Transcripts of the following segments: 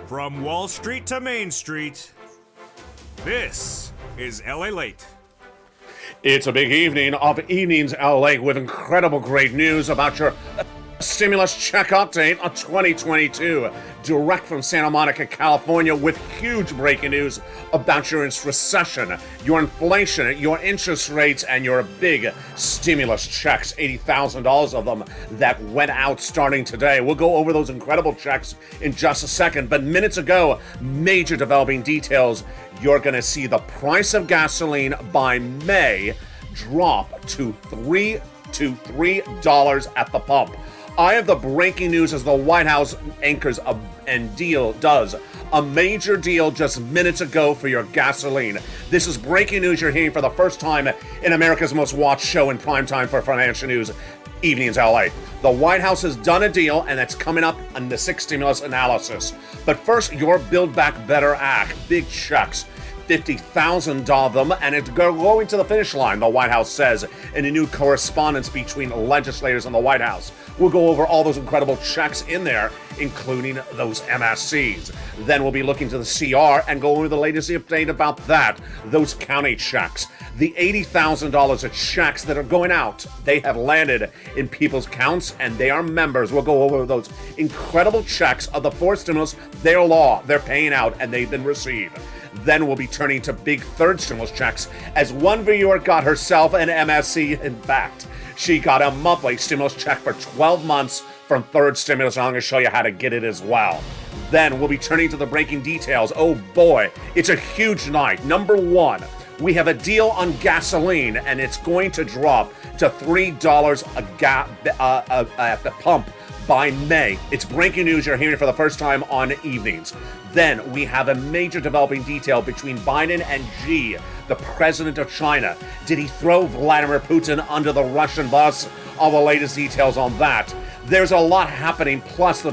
From Wall Street to Main Street, this is Lalate. It's a big evening of Evenings LA with incredible great news about your stimulus check update of 2022. Direct from Santa Monica, California, with huge breaking news about your recession, your inflation, your interest rates, and your big stimulus checks, $80,000 of them that went out starting today. We'll go over those incredible checks in just a second, but minutes ago, major developing details. You're going to see the price of gasoline by May drop to $3 at the pump. I have the breaking news as the White House anchors and does a major deal just minutes ago for your gasoline. This is breaking news you're hearing for the first time in America's most watched show in primetime for financial news, Evenings LA. The White House has done a deal, and it's coming up in the sixth stimulus analysis. But first, your Build Back Better Act, big checks. 50,000 of them, and it's going to the finish line, the White House says, in a new correspondence between legislators and the White House. We'll go over all those incredible checks in there, including those MSCs. Then we'll be looking to the CR and go over the latest update about that, those county checks. The $80,000 of checks that are going out, they have landed in people's accounts, and they are members. We'll go over those incredible checks of the fourth stimulus. They're law, they're paying out, and they've been received. Then we'll be turning to big third stimulus checks, as one viewer got herself an MSC. In fact, she got a monthly stimulus check for 12 months from third stimulus, and I'm going to show you how to get it as well. Then we'll be turning to the breaking details. Oh boy, it's a huge night. Number one, we have a deal on gasoline, and it's going to drop to $3 at the pump by May. It's breaking news you're hearing for the first time on Evenings. Then we have a major developing detail between Biden and Xi, the president of China. Did he throw Vladimir Putin under the Russian bus? All the latest details on that. There's a lot happening, plus the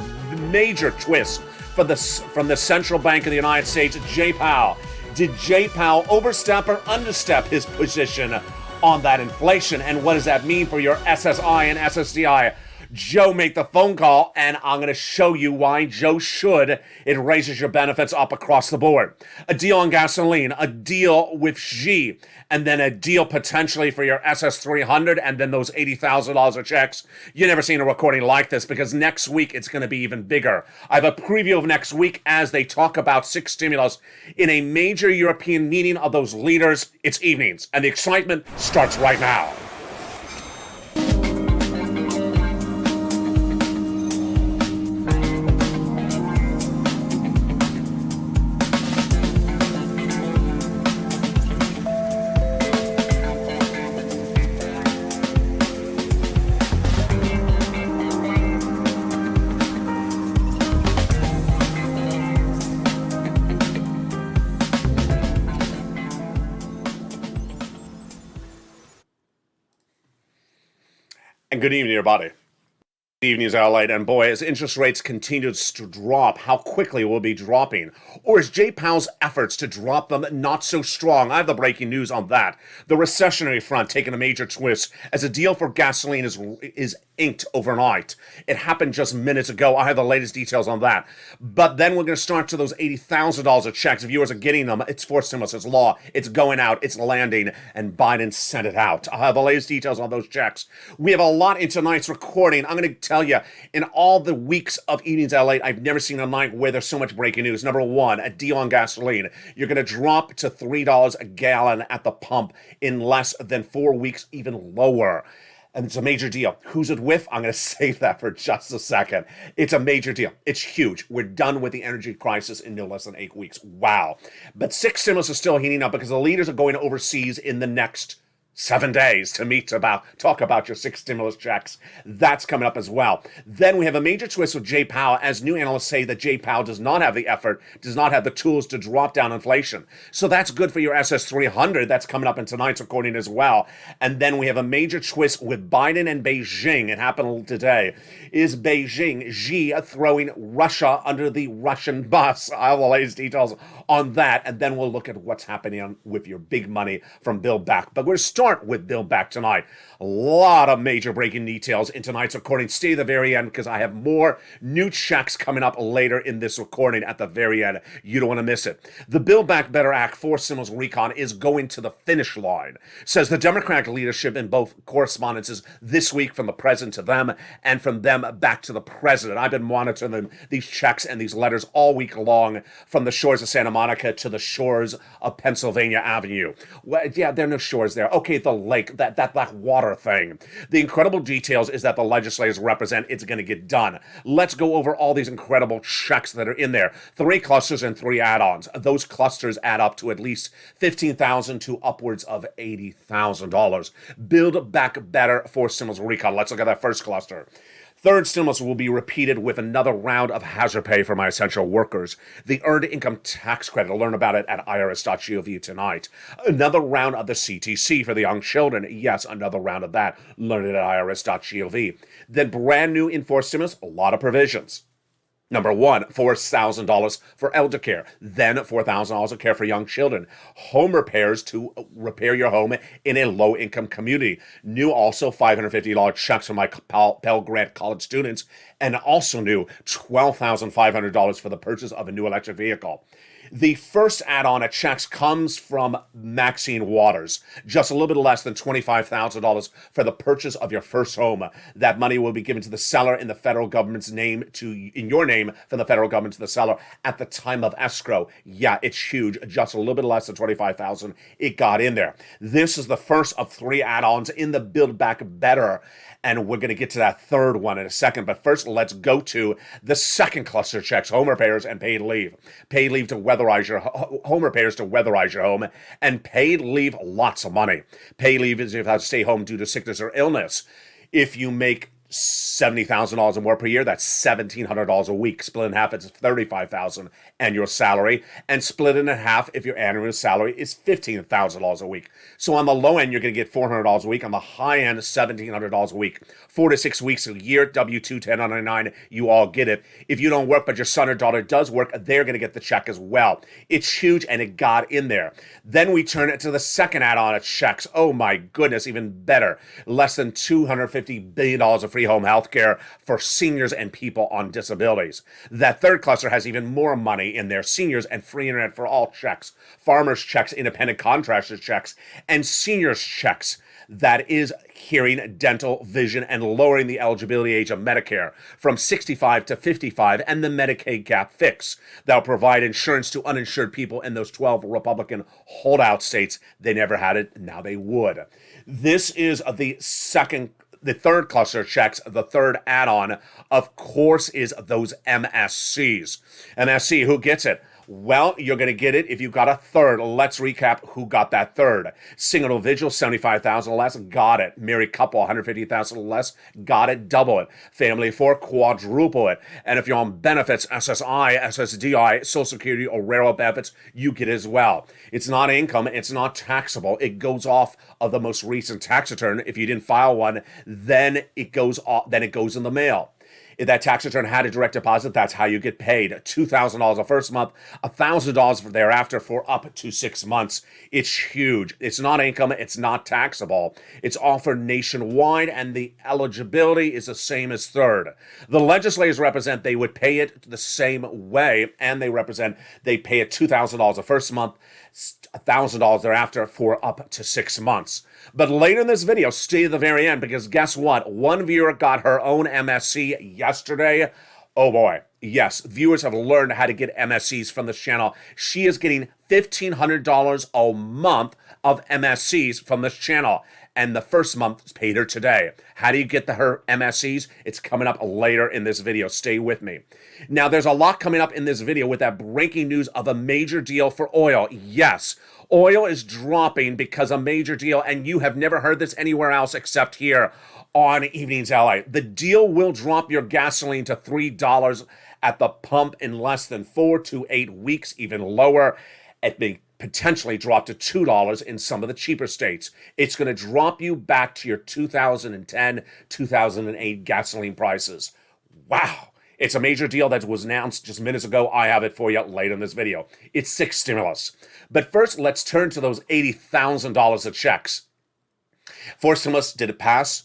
major twist from the Central Bank of the United States, Jay Powell. Did Jay Powell overstep or understep his position on that inflation? And what does that mean for your SSI and SSDI? Joe make the phone call, and I'm going to show you why Joe should. It raises your benefits up across the board. A deal on gasoline, a deal with Xi, and then a deal potentially for your SS300, and then those $80,000 of checks. You've never seen a recording like this, because next week it's going to be even bigger. I have a preview of next week as they talk about six stimulus in a major European meeting of those leaders. It's Evenings, and the excitement starts right now. And good evening, everybody. Evenings are late, and boy, as interest rates continue to drop, how quickly will be dropping? Or is Jay Powell's efforts to drop them not so strong? I have the breaking news on that. The recessionary front taking a major twist as a deal for gasoline is inked overnight. It happened just minutes ago. I have the latest details on that. But then we're going to start to those $80,000 of checks. Viewers are getting them. It's fourth stimulus. It's law. It's going out. It's landing. And Biden sent it out. I have the latest details on those checks. We have a lot in tonight's recording. I'm going to tell you, in all the weeks of Evenings LA, I've never seen a night where there's so much breaking news. Number one, a deal on gasoline. You're going to drop to $3 a gallon at the pump in less than 4 weeks, even lower. And it's a major deal. Who's it with? I'm going to save that for just a second. It's a major deal. It's huge. We're done with the energy crisis in no less than 8 weeks. Wow. But six stimulus is still heating up because the leaders are going overseas in the next 7 days to meet talk about your six stimulus checks. That's coming up as well. Then we have a major twist with Jay Powell, as new analysts say that Jay Powell does not have the effort, does not have the tools to drop down inflation. So that's good for your SS300. That's coming up in tonight's recording as well. And then we have a major twist with Biden and Beijing. It happened today. Is Beijing, Xi, throwing Russia under the Russian bus? I have the latest details on that. And then we'll look at what's happening with your big money from Build Back. But we're starting start with Build Back tonight. A lot of major breaking details in tonight's recording. Stay to the very end because I have more new checks coming up later in this recording at the very end. You don't want to miss it. The Build Back Better Act for stimulus recon is going to the finish line, says the Democratic leadership in both correspondences this week from the president to them and from them back to the president. I've been monitoring these checks and these letters all week long from the shores of Santa Monica to the shores of Pennsylvania Avenue. Well, yeah, there are no shores there. Okay, the lake, that water thing. The incredible details is that the legislators represent it's going to get done. Let's go over all these incredible checks that are in there. 3 clusters and 3 add-ons. Those clusters add up to at least $15,000 to upwards of $80,000. Build Back Better for stimulus recon. Let's look at that first cluster. Third stimulus will be repeated with another round of hazard pay for my essential workers. The Earned Income Tax Credit. I'll learn about it at irs.gov tonight. Another round of the CTC for the young children. Yes, another round of that. Learn it at irs.gov. Then brand new enforced stimulus, a lot of provisions. Number 1, $4,000 for elder care. Then $4,000 of care for young children. Home repairs to repair your home in a low-income community. New also $550 checks for my Pell Grant college students. And also new $12,500 for the purchase of a new electric vehicle. The first add-on at checks comes from Maxine Waters. Just a little bit less than $25,000 for the purchase of your first home. That money will be given to the seller in the federal government's name in your name from the federal government to the seller at the time of escrow. Yeah, it's huge. Just a little bit less than $25,000. It got in there. This is the first of 3 add-ons in the Build Back Better. And we're going to get to that third one in a second. But first, let's go to the second cluster checks, home repairs and paid leave. Paid leave to weatherize your home repairs to weatherize your home. And paid leave, lots of money. Paid leave is if you have to stay home due to sickness or illness. If you make $70,000 or more per year, that's $1,700 a week. Split in half, it's $35,000 annual salary, and split in half if your annual salary is $15,000 a week. So on the low end, you're going to get $400 a week. On the high end, $1,700 a week. 4 to 6 weeks a year, W-2, 1099, you all get it. If you don't work, but your son or daughter does work, they're going to get the check as well. It's huge, and it got in there. Then we turn it to the second add-on of checks. Oh my goodness, even better. Less than $250 billion of free home health care for seniors and people on disabilities. That third cluster has even more money in there. Seniors and free internet for all checks, farmers checks, independent contractors checks, and seniors checks. That is hearing, dental, vision, and lowering the eligibility age of Medicare from 65 to 55 and the Medicaid gap fix. That'll provide insurance to uninsured people in those 12 Republican holdout states. They never had it, now they would. This is the third cluster checks, the third add-on, of course, is those MSCs. MSC, who gets it? Well, you're going to get it if you got a third. Let's recap who got that third. Single individual, $75,000 or less, got it. Married couple, $150,000 or less, got it. Double it. Family of 4, quadruple it. And if you're on benefits, SSI, SSDI, Social Security, or railroad benefits, you get it as well. It's not income. It's not taxable. It goes off of the most recent tax return. If you didn't file one, then it goes off. Then it goes in the mail. If that tax return had a direct deposit, that's how you get paid. $2,000 the first month, $1,000 thereafter for up to 6 months. It's huge. It's not income. It's not taxable. It's offered nationwide, and the eligibility is the same as third. The legislators represent they would pay it the same way, and they pay it $2,000 the first month, $1,000 thereafter for up to 6 months. But later in this video, stay to the very end, because guess what? One viewer got her own MSC yesterday. Oh boy. Yes, viewers have learned how to get MSCs from this channel. She is getting $1,500 a month of MSCs from this channel. And the first month is paid her today. How do you get her MSCs? It's coming up later in this video. Stay with me. Now, there's a lot coming up in this video with that breaking news of a major deal for oil. Yes, oil is dropping because a major deal, and you have never heard this anywhere else except here on Evenings LA. The deal will drop your gasoline to $3 at the pump in less than 4 to 8 weeks, even lower. It may potentially drop to $2 in some of the cheaper states. It's going to drop you back to your 2010, 2008 gasoline prices. Wow. It's a major deal that was announced just minutes ago. I have it for you later in this video. It's 6 stimulus. But first, let's turn to those $80,000 of checks. Fourth stimulus, did it pass?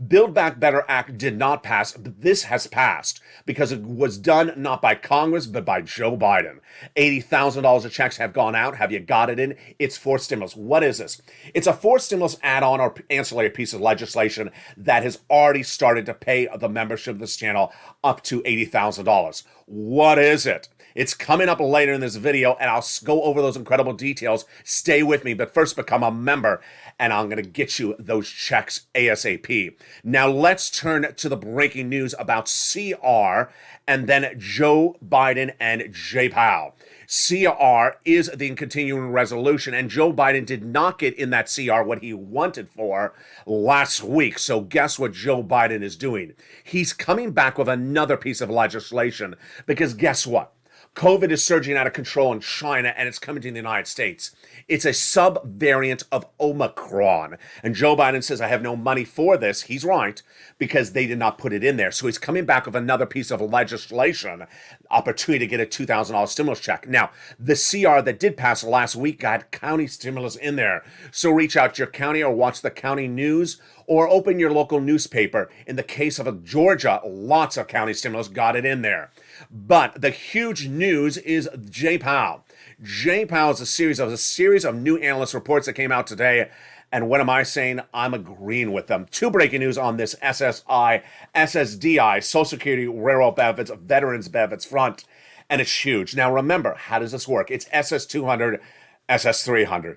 Build Back Better Act did not pass, but this has passed because it was done not by Congress, but by Joe Biden. $80,000 of checks have gone out. Have you got it in? It's fourth stimulus. What is this? It's a fourth stimulus add-on or ancillary piece of legislation that has already started to pay the membership of this channel up to $80,000. What is it? It's coming up later in this video, and I'll go over those incredible details. Stay with me, but first become a member, and I'm going to get you those checks ASAP. Now let's turn to the breaking news about CR and then Joe Biden and Jay Powell. CR is the continuing resolution, and Joe Biden did not get in that CR what he wanted for last week. So guess what Joe Biden is doing? He's coming back with another piece of legislation because guess what? COVID is surging out of control in China, and it's coming to the United States. It's a sub-variant of Omicron. And Joe Biden says, I have no money for this. He's right, because they did not put it in there. So he's coming back with another piece of legislation, opportunity to get a $2,000 stimulus check. Now, the CR that did pass last week got county stimulus in there. So reach out to your county or watch the county news or open your local newspaper. In the case of Georgia, lots of county stimulus got it in there. But the huge news is Jay Powell. Jay Powell is a series of new analyst reports that came out today. And what am I saying? I'm agreeing with them. Two breaking news on this SSI, SSDI, Social Security, Railroad Benefits, Veterans Benefits front. And it's huge. Now remember, how does this work? It's SS200, SS300.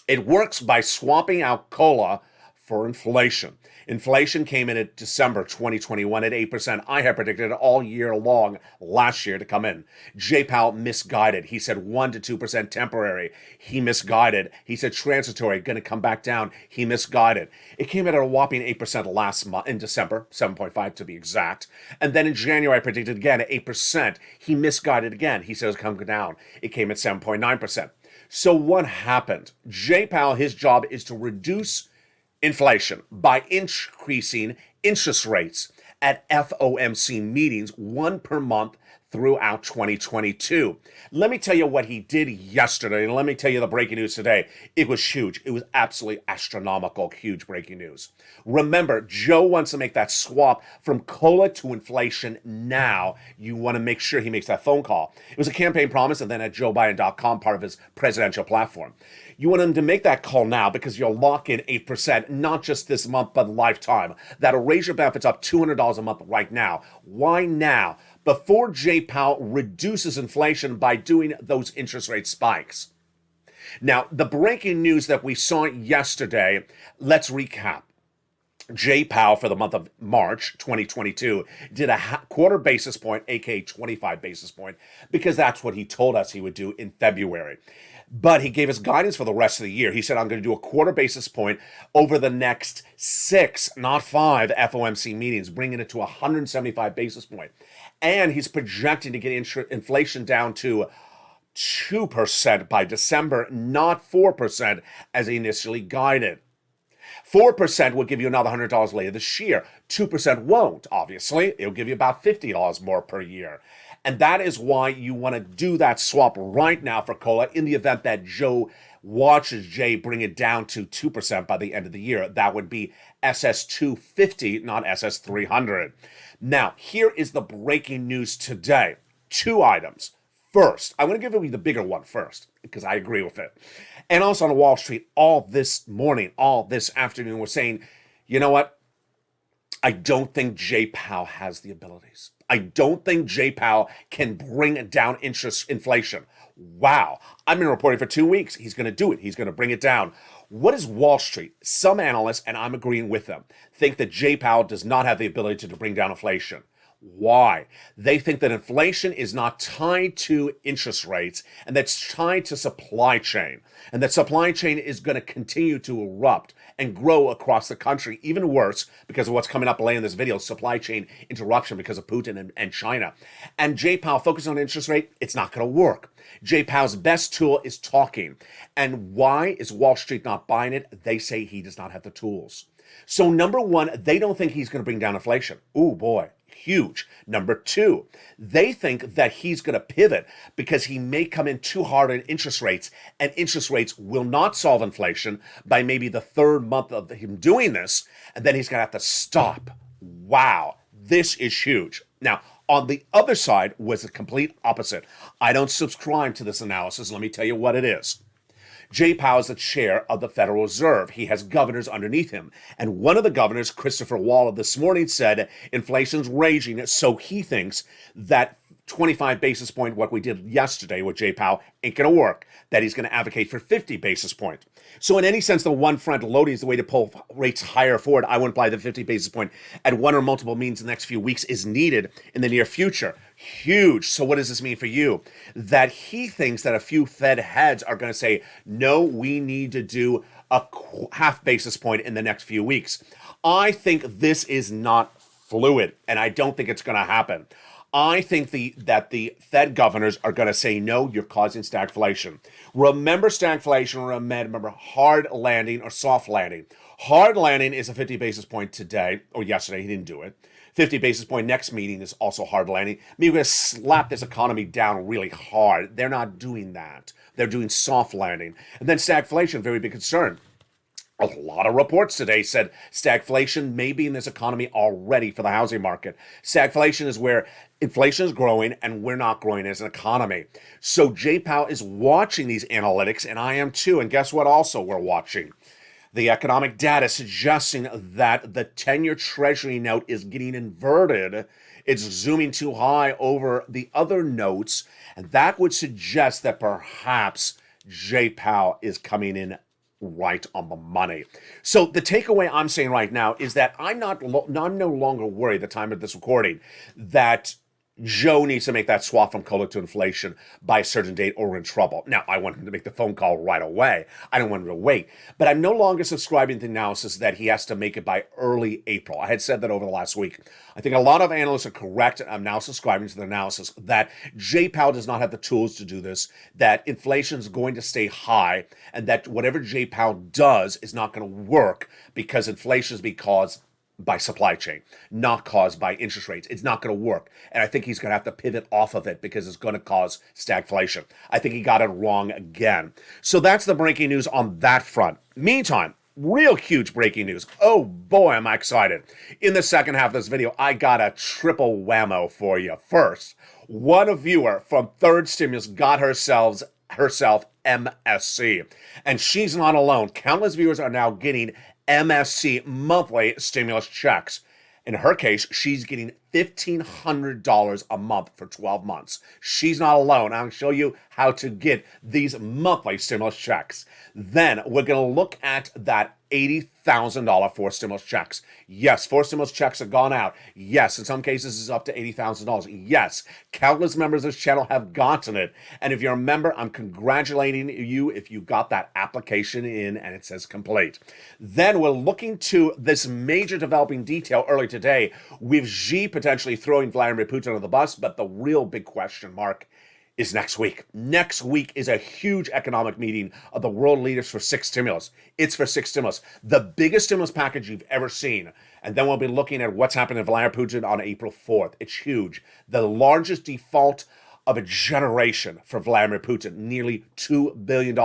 It works by swapping out COLA for inflation. Inflation came in at December 2021 at 8%. I had predicted it all year long last year to come in. Jay Powell misguided. He said 1 to 2% temporary. He misguided. He said transitory, going to come back down. He misguided. It came in at a whopping 8% last month, in December, 7.5 to be exact. And then in January, I predicted again at 8%. He misguided again. He said it was coming down. It came at 7.9%. So what happened? Jay Powell, his job is to reduce inflation by increasing interest rates at FOMC meetings, one per month throughout 2022. Let me tell you what he did yesterday, and let me tell you the breaking news today. It was huge. It was absolutely astronomical, huge breaking news. Remember, Joe wants to make that swap from COLA to inflation now. You want to make sure he makes that phone call. It was a campaign promise, and then at joebiden.com, part of his presidential platform. You want him to make that call now because you'll lock in 8%, not just this month, but lifetime. That'll raise your benefits up $200 a month right now. Why now? Before Jay Powell reduces inflation by doing those interest rate spikes. Now, the breaking news that we saw yesterday, let's recap. Jay Powell for the month of March 2022 did a quarter basis point, aka 25 basis point, because that's what he told us he would do in February. But he gave us guidance for the rest of the year. He said, I'm going to do a quarter basis point over the next 6, not 5 FOMC meetings, bringing it to 175 basis point. And he's projecting to get inflation down to 2% by December, not 4% as he initially guided. 4% will give you another $100 later this year. 2% won't, obviously. It'll give you about $50 more per year. And that is why you want to do that swap right now for COLA in the event that Joe watches Jay bring it down to 2% by the end of the year. That would be SS250, not SS300. Now, here is the breaking news today. 2 items. First, I'm going to give you the bigger one first, because I agree with it. And also on Wall Street, all this morning, all this afternoon, we're saying, you know what? I don't think Jay Powell has the abilities. I don't think Jay Powell can bring down inflation. Wow. I've been reporting for 2 weeks. He's going to do it. He's going to bring it down. What is Wall Street? Some analysts, and I'm agreeing with them, think that Jay Powell does not have the ability to bring down inflation. Why? They think that inflation is not tied to interest rates, and that's tied to supply chain. And that supply chain is going to continue to erupt and grow across the country, even worse because of what's coming up later in this video, supply chain interruption because of Putin and China. And Jay Powell focused on interest rate, it's not going to work. Jay Powell's best tool is talking. And why is Wall Street not buying it? They say he does not have the tools. So number one, they don't think he's going to bring down inflation. Ooh, boy. Huge. Number two, they think that he's going to pivot because he may come in too hard on interest rates, and interest rates will not solve inflation by maybe the third month of him doing this, and then he's going to have to stop. Wow, this is huge. Now, on the other side was the complete opposite. I don't subscribe to this analysis. Let me tell you what it is. Jay Powell is the chair of the Federal Reserve. He has governors underneath him. And one of the governors, Christopher Waller, this morning said inflation's raging, so he thinks that 25 basis point, what we did yesterday with Jay Powell, ain't going to work, that he's going to advocate for 50 basis point. So in any sense, the one front loading is the way to pull rates higher forward. I wouldn't apply the 50 basis point at one or multiple means in the next few weeks is needed in the near future. Huge. So what does this mean for you? That he thinks that a few Fed heads are going to say, no, we need to do a half basis point in the next few weeks. I think this is not fluid, and I don't think it's going to happen. I think that the Fed governors are going to say, no, you're causing stagflation. Remember stagflation, remember hard landing or soft landing. Hard landing is a 50 basis point today, or yesterday, he didn't do it. 50 basis point next meeting is also hard landing. I mean, we're going to slap this economy down really hard. They're not doing that. They're doing soft landing. And then stagflation, very big concern. A lot of reports today said stagflation may be in this economy already for the housing market. Stagflation is where inflation is growing and we're not growing as an economy. So Jay Powell is watching these analytics, and I am too. And guess what also we're watching? The economic data suggesting that the 10-year Treasury note is getting inverted. It's zooming too high over the other notes, and that would suggest that perhaps Jay Powell is coming in right on the money. So the takeaway I'm saying right now is that I'm no longer worried at the time of this recording that Joe needs to make that swap from COLA to inflation by a certain date or we're in trouble. Now, I want him to make the phone call right away. I don't want him to wait. But I'm no longer subscribing to the analysis that he has to make it by early April. I had said that over the last week. I think a lot of analysts are correct. I'm now subscribing to the analysis that Jay Powell does not have the tools to do this, that inflation is going to stay high, and that whatever Jay Powell does is not going to work because inflation is caused by supply chain, not caused by interest rates. It's not going to work. And I think he's going to have to pivot off of it because it's going to cause stagflation. I think he got it wrong again. So that's the breaking news on that front. Meantime, real huge breaking news. Oh boy, am I excited. In the second half of this video, I got a triple whammo for you. First, one viewer from Third Stimulus got herself MSC. And she's not alone. Countless viewers are now getting MSC monthly stimulus checks. In her case, she's getting $1,500 a month for 12 months. She's not alone. I'll show you how to get these monthly stimulus checks. Then we're going to look at that $80,000 for stimulus checks. Yes, 4 stimulus checks have gone out. Yes, in some cases it's up to $80,000. Yes, countless members of this channel have gotten it. And if you're a member, I'm congratulating you if you got that application in and it says complete. Then we're looking to this major developing detail early today with Xi potentially throwing Vladimir Putin under the bus, but the real big question mark is next week. Next week is a huge economic meeting of the world leaders for 6 stimulus. It's for 6 stimulus, the biggest stimulus package you've ever seen. And then we'll be looking at what's happening to Vladimir Putin on April 4th. It's huge. The largest default of a generation for Vladimir Putin, nearly $2 billion.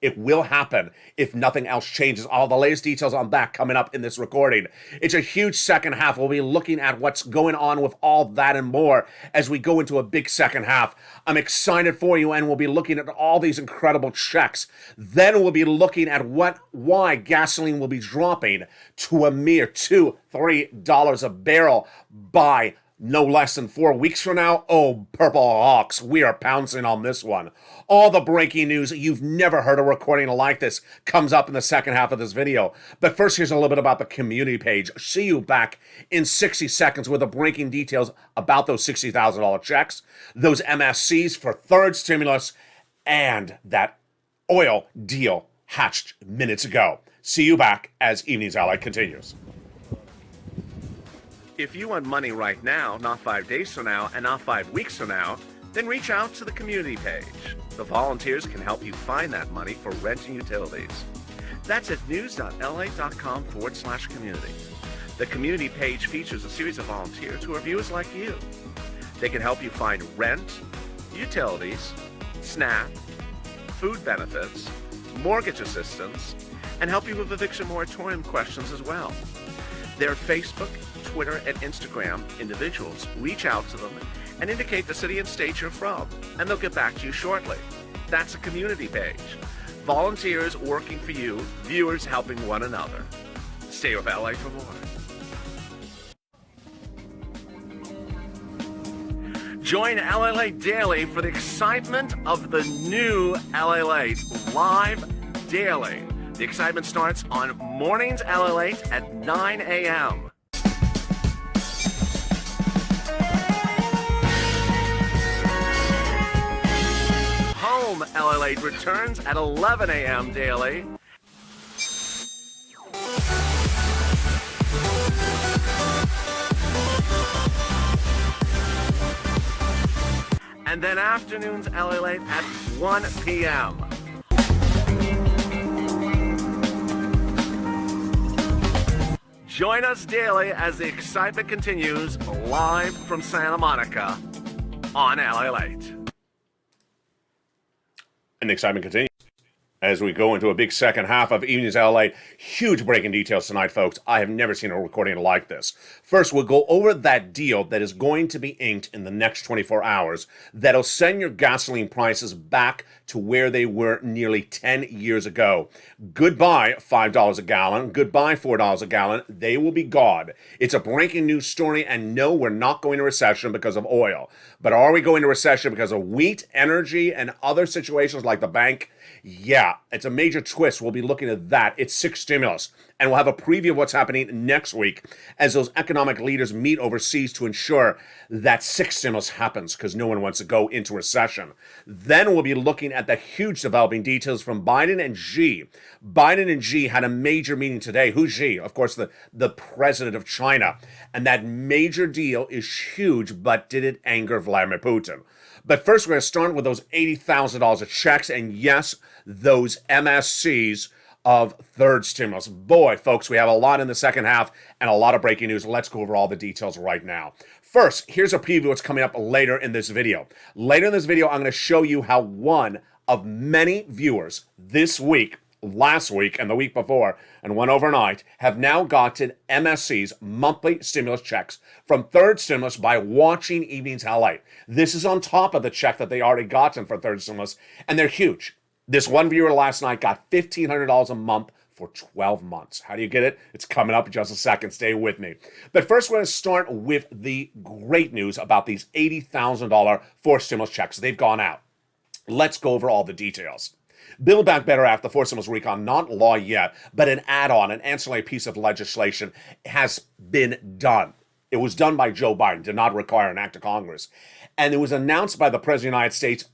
It will happen if nothing else changes. All the latest details on that coming up in this recording. It's a huge second half. We'll be looking at what's going on with all that and more as we go into a big second half. I'm excited for you, and we'll be looking at all these incredible checks. Then we'll be looking at why gasoline will be dropping to a mere $2, $3 a barrel by no less than 4 weeks from now. Oh, Purple Hawks, we are pouncing on this one. All the breaking news, you've never heard a recording like this, comes up in the second half of this video. But first, here's a little bit about the community page. See you back in 60 seconds with the breaking details about those $60,000 checks, those MSCs for third stimulus, and that oil deal hatched minutes ago. See you back as Evening's Ally continues. If you want money right now, not 5 days from now, and not 5 weeks from now, then reach out to the community page. The volunteers can help you find that money for rent and utilities. That's at news.la.com/community. The community page features a series of volunteers who are viewers like you. They can help you find rent, utilities, SNAP, food benefits, mortgage assistance, and help you with eviction moratorium questions as well. Their Facebook, Twitter, and Instagram individuals reach out to them and indicate the city and state you're from, and they'll get back to you shortly. That's a community page. Volunteers working for you, viewers helping one another. Stay with LA for more. Join Lalate Daily for the excitement of the new Lalate live daily. The excitement starts on mornings Lalate at 9 a.m. Home Lalate returns at 11 a.m. daily. And then afternoons Lalate at 1 p.m. Join us daily as the excitement continues live from Santa Monica on Lalate. And the excitement continues as we go into a big second half of Evenings LA. Huge breaking details tonight, folks. I have never seen a recording like this. First, we'll go over that deal that is going to be inked in the next 24 hours that'll send your gasoline prices back to where they were nearly 10 years ago. Goodbye, $5 a gallon. Goodbye, $4 a gallon. They will be gone. It's a breaking news story, and no, we're not going to recession because of oil. But are we going to recession because of wheat, energy, and other situations like the bank? Yeah, it's a major twist. We'll be looking at that. It's 6 stimulus. And we'll have a preview of what's happening next week as those economic leaders meet overseas to ensure that 6 stimulus happens, because no one wants to go into recession. Then we'll be looking at the huge developing details from Biden and Xi. Biden and Xi had a major meeting today. Who's Xi? Of course, the president of China. And that major deal is huge, but did it anger Vladimir Putin? But first, we're going to start with those $80,000 of checks, and yes, those MSCs of third stimulus. Boy, folks, we have a lot in the second half and a lot of breaking news. Let's go over all the details right now. First, here's a preview of what's coming up later in this video. Later in this video, I'm going to show you how one of many viewers this week, last week, and the week before, and one overnight, have now gotten MSC's monthly stimulus checks from third stimulus by watching Evenings LA. This is on top of the check that they already gotten for third stimulus, and they're huge. This one viewer last night got $1,500 a month for 12 months. How do you get it? It's coming up in just a second. Stay with me. But first, we're going to start with the great news about these $80,000 forced stimulus checks. They've gone out. Let's go over all the details. Build Back Better Act, the forced stimulus recon, not law yet, but an add-on, an ancillary piece of legislation has been done. It was done by Joe Biden, did not require an act of Congress. And it was announced by the President of the United States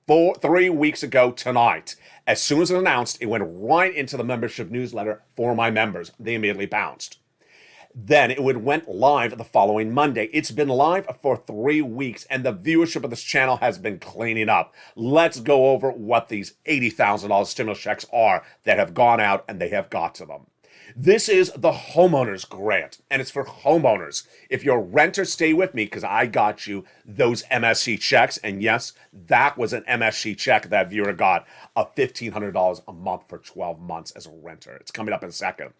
3 weeks ago tonight. As soon as it was announced, it went right into the membership newsletter for my members. They immediately bounced. Then it went live the following Monday. It's been live for 3 weeks, and the viewership of this channel has been cleaning up. Let's go over what these $80,000 stimulus checks are that have gone out and they have got to them. This is the homeowners grant, and it's for homeowners. If you're a renter, stay with me because I got you those MSC checks. And yes, that was an MSC check that viewer got of $1,500 a month for 12 months as a renter. It's coming up in a second.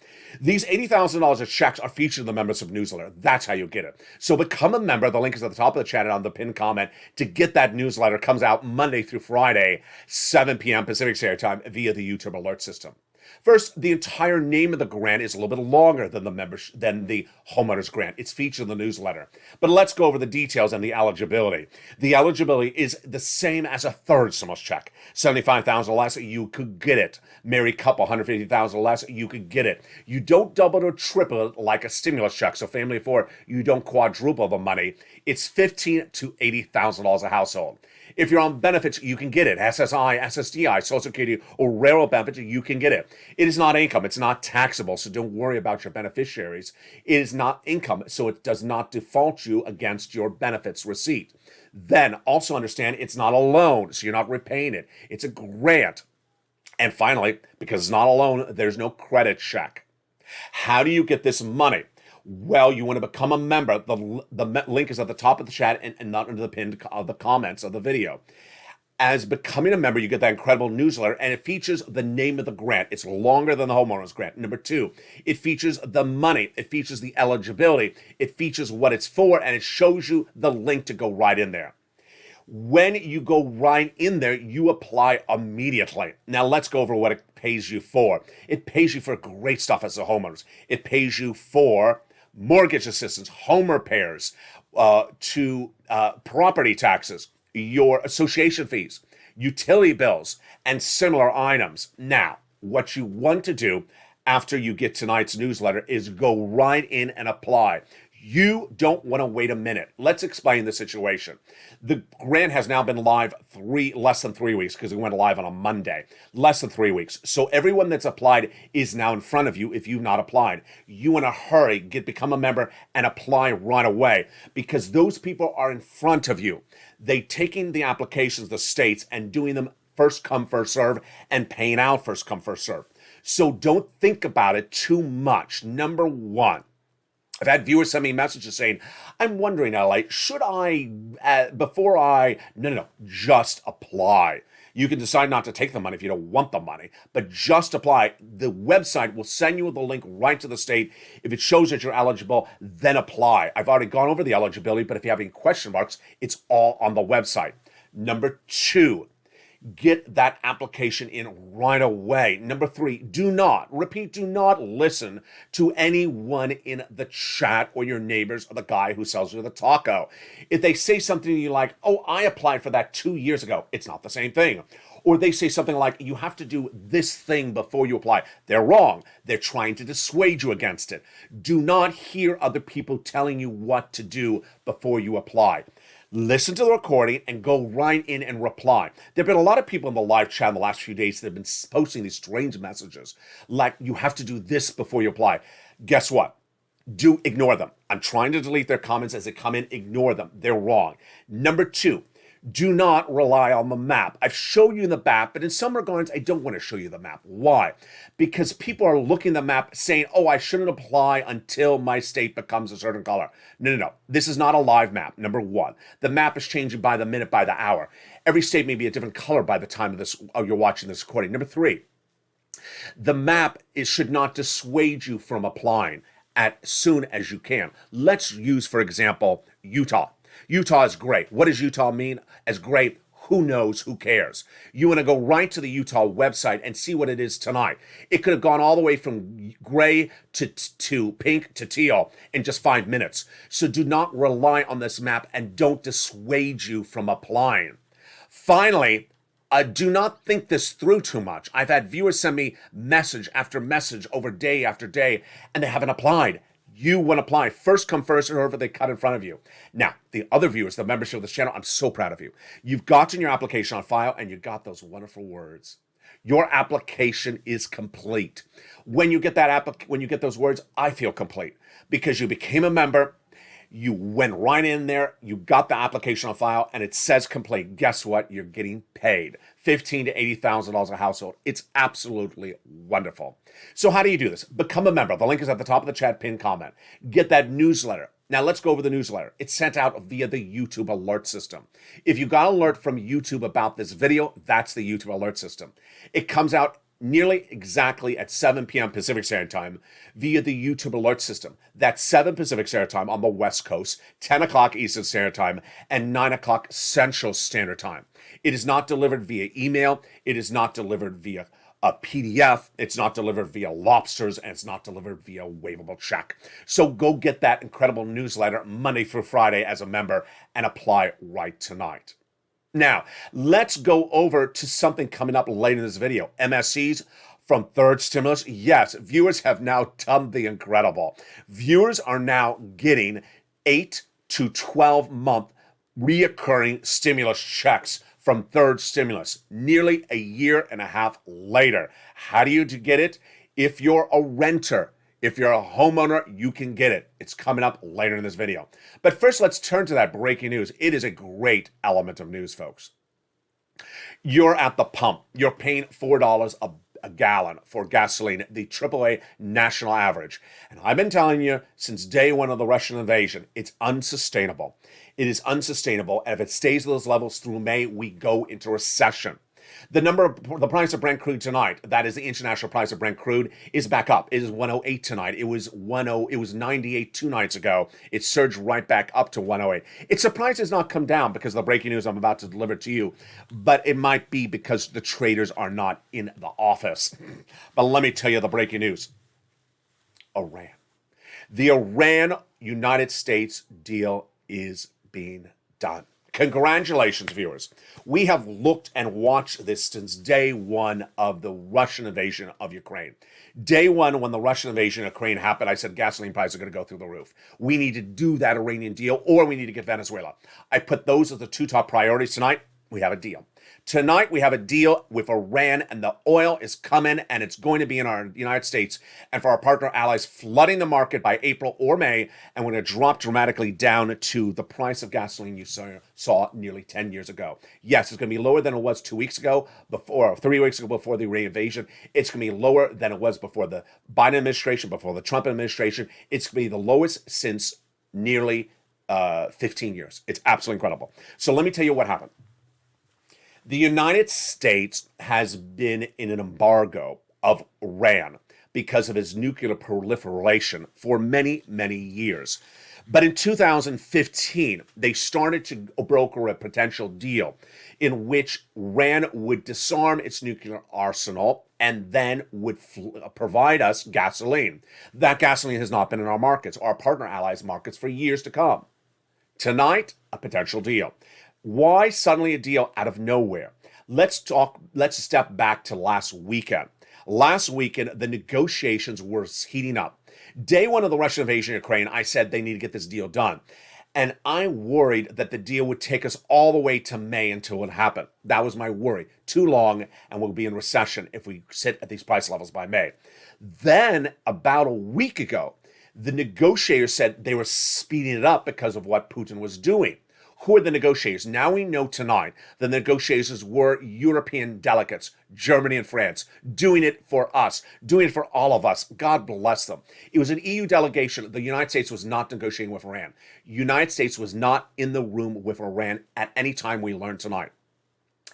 These $80,000 of checks are featured in the membership newsletter. That's how you get it. So become a member. The link is at the top of the channel on the pinned comment to get that newsletter. It comes out Monday through Friday, 7 p.m. Pacific Standard Time via the YouTube alert system. First, the entire name of the grant is a little bit longer than the homeowners grant. It's featured in the newsletter. But let's go over the details and the eligibility. The eligibility is the same as a third stimulus check. $75,000 or less, you could get it. Married couple, $150,000 or less, you could get it. You don't double or triple it like a stimulus check. So family of 4, you don't quadruple the money. It's $15,000 to $80,000 a household. If you're on benefits, you can get it. SSI, SSDI, Social Security, or railroad benefits, you can get it. It is not income. It's not taxable, so don't worry about your beneficiaries. It is not income, so it does not default you against your benefits receipt. Then also understand it's not a loan, so you're not repaying it. It's a grant. And finally, because it's not a loan, there's no credit check. How do you get this money? Well, you want to become a member. The link is at the top of the chat and not under the pinned the comments of the video. As becoming a member, you get that incredible newsletter, and it features the name of the grant. It's longer than the homeowners grant. Number two, it features the money. It features the eligibility. It features what it's for, and it shows you the link to go right in there. When you go right in there, you apply immediately. Now, let's go over what it pays you for. It pays you for great stuff as a homeowners. It pays you for mortgage assistance, home repairs, property taxes, your association fees, utility bills, and similar items. Now, what you want to do after you get tonight's newsletter is go right in and apply. You don't want to wait a minute. Let's explain the situation. The grant has now been live less than 3 weeks because it went live on a Monday. Less than 3 weeks. So everyone that's applied is now in front of you if you've not applied. You in a hurry, become a member and apply right away because those people are in front of you. They taking the applications, the states, and doing them first come, first serve, and paying out first come, first serve. So don't think about it too much. Number one, I've had viewers send me messages saying, I'm wondering, LA, should I, no, just apply. You can decide not to take the money if you don't want the money, but just apply. The website will send you the link right to the state. If it shows that you're eligible, then apply. I've already gone over the eligibility, but if you have any question marks, it's all on the website. Number two, get that application in right away. Number three, do not listen to anyone in the chat or your neighbors or the guy who sells you the taco. If they say something you like, oh, I applied for that 2 years ago, it's not the same thing. Or they say something like, you have to do this thing before you apply. They're wrong. They're trying to dissuade you against it. Do not hear other people telling you what to do before you apply. Listen to the recording and go right in and reply. There have been a lot of people in the live chat in the last few days that have been posting these strange messages like you have to do this before you apply. Guess what? Ignore them. I'm trying to delete their comments as they come in. Ignore them. They're wrong. Number two, do not rely on the map. I've shown you the map, but in some regards, I don't want to show you the map. Why? Because people are looking at the map saying, oh, I shouldn't apply until my state becomes a certain color. No. This is not a live map, number one. The map is changing by the minute, by the hour. Every state may be a different color by the time of this you're watching this recording. Number three, the map should not dissuade you from applying as soon as you can. Let's use, for example, Utah. Utah is great. What does Utah mean as great? Who knows? Who cares? You want to go right to the Utah website and see what it is tonight. It could have gone all the way from gray to pink to teal in just 5 minutes. So do not rely on this map and don't dissuade you from applying. Finally, do not think this through too much. I've had viewers send me message after message over day after day, and they haven't applied. You want to apply. First come first, or whoever they cut in front of you. Now, the other viewers, the membership of this channel, I'm so proud of you. You've gotten your application on file, and you got those wonderful words. Your application is complete. When you get when you get those words, I feel complete because you became a member. You went right in there, you got the application on file, and it says complete. Guess what? You're getting paid. $15,000 to $80,000 a household. It's absolutely wonderful. So how do you do this? Become a member. The link is at the top of the chat, pinned comment. Get that newsletter. Now let's go over the newsletter. It's sent out via the YouTube alert system. If you got an alert from YouTube about this video, that's the YouTube alert system. It comes out nearly exactly at 7 p.m. Pacific Standard Time via the YouTube alert system. That's 7 Pacific Standard Time on the West Coast, 10 o'clock Eastern Standard Time, and 9 o'clock Central Standard Time. It is not delivered via email. It is not delivered via a PDF. It's not delivered via lobsters, and it's not delivered via waivable check. So go get that incredible newsletter Monday through Friday as a member and apply right tonight. Now, let's go over to something coming up later in this video. MSCs from third stimulus. Yes, viewers have now done the incredible. Viewers are now getting 8 to 12 month reoccurring stimulus checks from third stimulus, nearly a year and a half later. How do you get it? If you're a renter, if you're a homeowner, you can get it. It's coming up later in this video. But first, let's turn to that breaking news. It is a great element of news, folks. You're at the pump. You're paying $4 a gallon for gasoline, the AAA national average. And I've been telling you since day one of the Russian invasion, it's unsustainable. It is unsustainable. And if it stays at those levels through May, we go into recession. The price of Brent crude tonight, that is the international price of Brent crude, is back up. It is 108 tonight. It was 98 2 nights ago. It surged right back up to 108. It's surprised it's not come down because of the breaking news I'm about to deliver to you, but it might be because the traders are not in the office. But let me tell you the breaking news. Iran. The Iran-United States deal is being done. Congratulations, viewers. We have looked and watched this since day one of the Russian invasion of Ukraine. Day one, when the Russian invasion of Ukraine happened, I said gasoline prices are going to go through the roof. We need to do that Iranian deal, or we need to get Venezuela. I put those as the two top priorities tonight. We have a deal. Tonight, we have a deal with Iran, and the oil is coming, and it's going to be in our United States, and for our partner allies, flooding the market by April or May, and we're going to drop dramatically down to the price of gasoline you saw nearly 10 years ago. Yes, it's going to be lower than it was 2 weeks ago, or 3 weeks ago before the Iran invasion. It's going to be lower than it was before the Biden administration, before the Trump administration. It's going to be the lowest since nearly 15 years. It's absolutely incredible. So let me tell you what happened. The United States has been in an embargo of Iran because of its nuclear proliferation for many, many years. But in 2015, they started to broker a potential deal in which Iran would disarm its nuclear arsenal and then would provide us gasoline. That gasoline has not been in our markets, our partner allies' markets, for years to come. Tonight, a potential deal. Why suddenly a deal out of nowhere? Let's step back to last weekend. Last weekend, the negotiations were heating up. Day one of the Russian invasion of Ukraine, I said they need to get this deal done. And I worried that the deal would take us all the way to May until it happened. That was my worry. Too long, and we'll be in recession if we sit at these price levels by May. Then, about a week ago, the negotiators said they were speeding it up because of what Putin was doing. Who are the negotiators? Now we know tonight the negotiators were European delegates, Germany and France, doing it for us, doing it for all of us. God bless them. It was an EU delegation. The United States was not negotiating with Iran. United States was not in the room with Iran at any time, we learned tonight.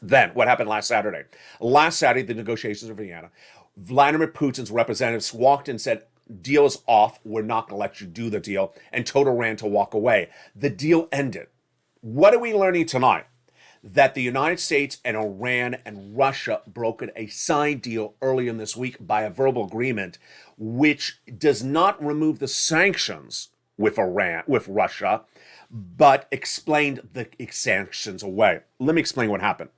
Then, what happened last Saturday? Last Saturday, the negotiations in Vienna. Vladimir Putin's representatives walked in and said, deal is off. We're not going to let you do the deal, and told Iran to walk away. The deal ended. What are we learning tonight? That the United States and Iran and Russia brokered a side deal earlier in this week by a verbal agreement, which does not remove the sanctions with Russia, but explained the sanctions away. Let me explain what happened.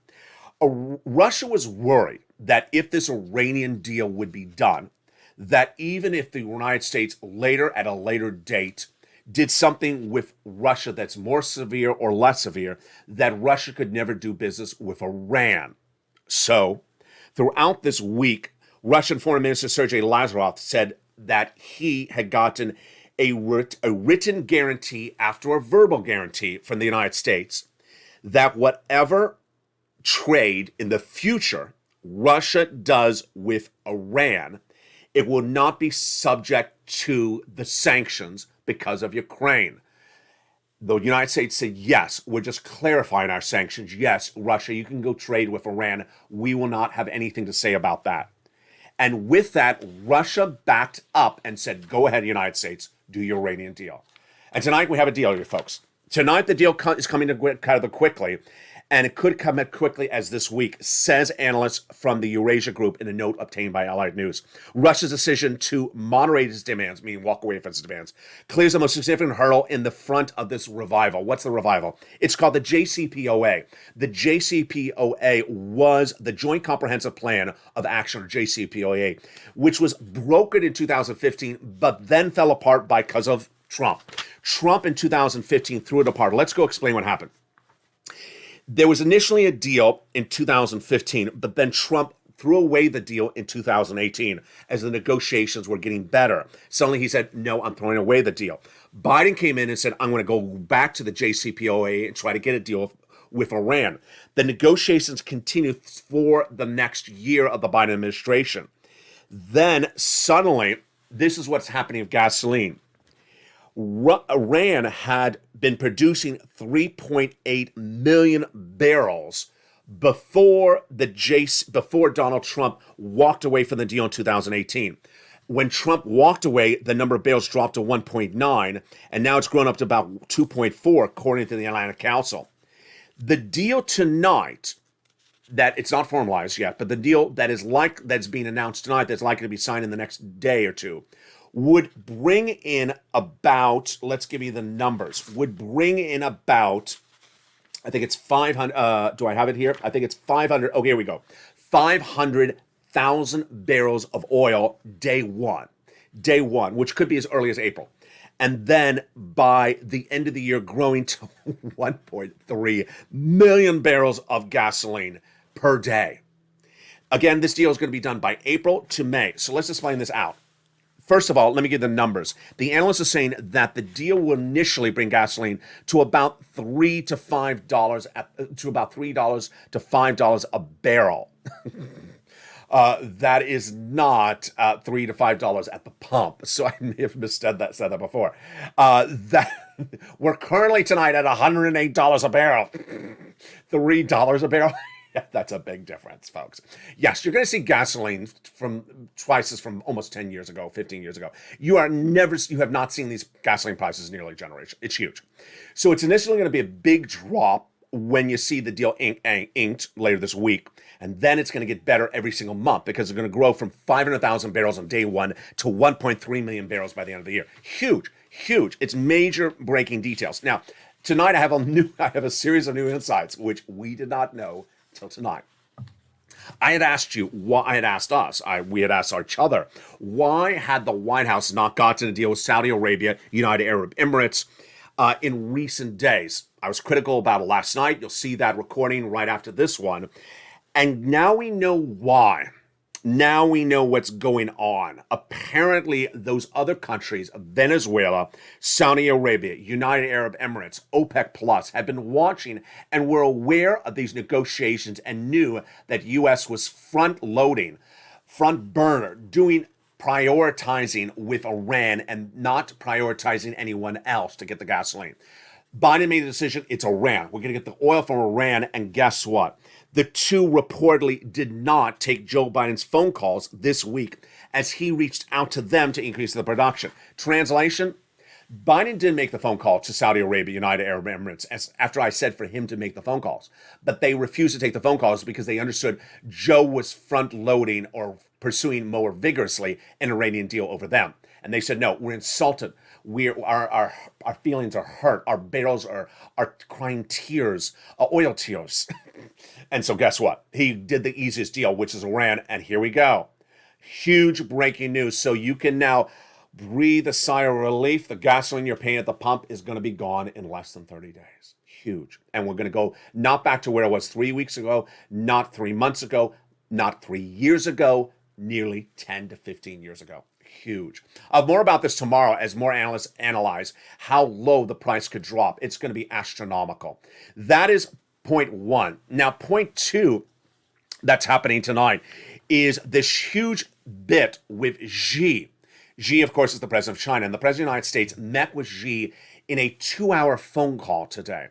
Russia was worried that if this Iranian deal would be done, that even if the United States later, at a later date, did something with Russia that's more severe or less severe, that Russia could never do business with Iran. So, throughout this week, Russian Foreign Minister Sergei Lavrov said that he had gotten a written guarantee after a verbal guarantee from the United States that whatever trade in the future Russia does with Iran, it will not be subject to the sanctions because of Ukraine. The United States said, yes, we're just clarifying our sanctions. Yes, Russia, you can go trade with Iran. We will not have anything to say about that. And with that, Russia backed up and said, go ahead, United States, do your Iranian deal. And tonight we have a deal here, folks. Tonight the deal is coming together quickly, and it could come as quickly as this week, says analysts from the Eurasia Group in a note obtained by Allied News. Russia's decision to moderate its demands, meaning walk away from its demands, clears the most significant hurdle in the front of this revival. What's the revival? It's called the JCPOA. The JCPOA was the Joint Comprehensive Plan of Action, or JCPOA, which was brokered in 2015, but then fell apart because of Trump. Trump in 2015 threw it apart. Let's go explain what happened. There was initially a deal in 2015, but then Trump threw away the deal in 2018 as the negotiations were getting better. Suddenly he said, no, I'm throwing away the deal. Biden came in and said, I'm going to go back to the JCPOA and try to get a deal with Iran. The negotiations continue for the next year of the Biden administration. Then suddenly, this is what's happening with gasoline. Iran had been producing 3.8 million barrels before Donald Trump walked away from the deal in 2018. When Trump walked away, the number of barrels dropped to 1.9, and now it's grown up to about 2.4, according to the Atlantic Council. The deal tonight, that it's not formalized yet, but the deal that's being announced tonight, that's likely to be signed in the next day or two, would bring in about, let's give you the numbers, would bring in about, I think it's 500, do I have it here? I think it's 500, oh, here we go. 500,000 barrels of oil day one, which could be as early as April. And then by the end of the year, growing to 1.3 million barrels of gasoline per day. Again, this deal is going to be done by April to May. So let's explain this out. First of all, let me give the numbers. The analysts are saying that the deal will initially bring gasoline to about $3 to $5 to $5 a barrel. That is not $3 to $5 at the pump. So I may have said that before. We're currently tonight at $108 a barrel. $3 a barrel. Yeah, that's a big difference, folks. Yes, you're going to see gasoline from prices from almost 10 years ago, 15 years ago. You have not seen these gasoline prices in nearly a generation. It's huge. So it's initially going to be a big drop when you see the deal inked later this week. And then it's going to get better every single month because it's going to grow from 500,000 barrels on day one to 1.3 million barrels by the end of the year. Huge, huge. It's major breaking details. Now, tonight I have a series of new insights, which we did not know till tonight. We had asked each other, why had the White House not gotten a deal with Saudi Arabia, United Arab Emirates in recent days? I was critical about it last night. You'll see that recording right after this one. And now we know why. Now we know what's going on. Apparently, those other countries, Venezuela, Saudi Arabia, United Arab Emirates, OPEC Plus, have been watching and were aware of these negotiations and knew that U.S. was front burner, prioritizing with Iran and not prioritizing anyone else to get the gasoline. Biden made the decision, it's Iran. We're going to get the oil from Iran, and guess what? The two reportedly did not take Joe Biden's phone calls this week as he reached out to them to increase the production. Translation, Biden did make the phone call to Saudi Arabia, United Arab Emirates, after I said for him to make the phone calls. But they refused to take the phone calls because they understood Joe was front-loading or pursuing more vigorously an Iranian deal over them. And they said, no, we're insulted. Our feelings are hurt. Our barrels are crying tears, oil tears. And so guess what? He did the easiest deal, which is Iran. And here we go. Huge breaking news. So you can now breathe a sigh of relief. The gasoline you're paying at the pump is going to be gone in less than 30 days. Huge. And we're going to go not back to where it was 3 weeks ago, not 3 months ago, not 3 years ago, nearly 10 to 15 years ago. Huge. More about this tomorrow as more analysts analyze how low the price could drop. It's going to be astronomical. That is point one. Now, point two that's happening tonight is this huge bit with Xi. Xi, of course, is the president of China, and the president of the United States met with Xi in a 2-hour phone call today.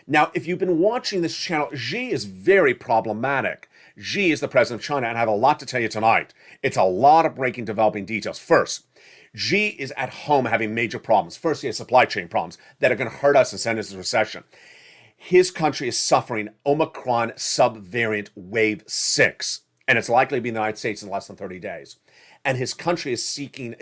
Now, if you've been watching this channel, Xi is very problematic. Xi is the president of China, and I have a lot to tell you tonight. It's a lot of breaking, developing details. First, Xi is at home having major problems. First, he has supply chain problems that are going to hurt us and send us into recession. His country is suffering Omicron subvariant wave 6, and it's likely to be in the United States in less than 30 days. And his country is seeing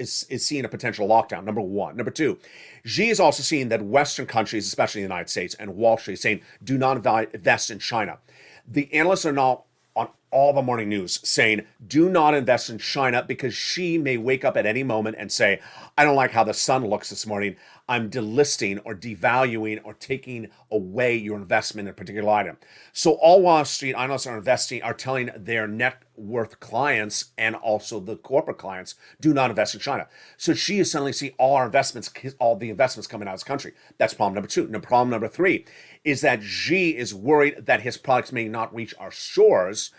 a potential lockdown, number one. Number two, Xi is also seeing that Western countries, especially the United States and Wall Street, saying, do not invest in China. The analysts are now on all the morning news saying, do not invest in China because Xi may wake up at any moment and say, I don't like how the sun looks this morning. I'm delisting or devaluing or taking away your investment in a particular item. So all Wall Street analysts are telling their net worth clients and also the corporate clients, do not invest in China. So Xi is suddenly seeing all the investments coming out of this country. That's problem number two. Now, problem number three is that Xi is worried that his products may not reach our shores,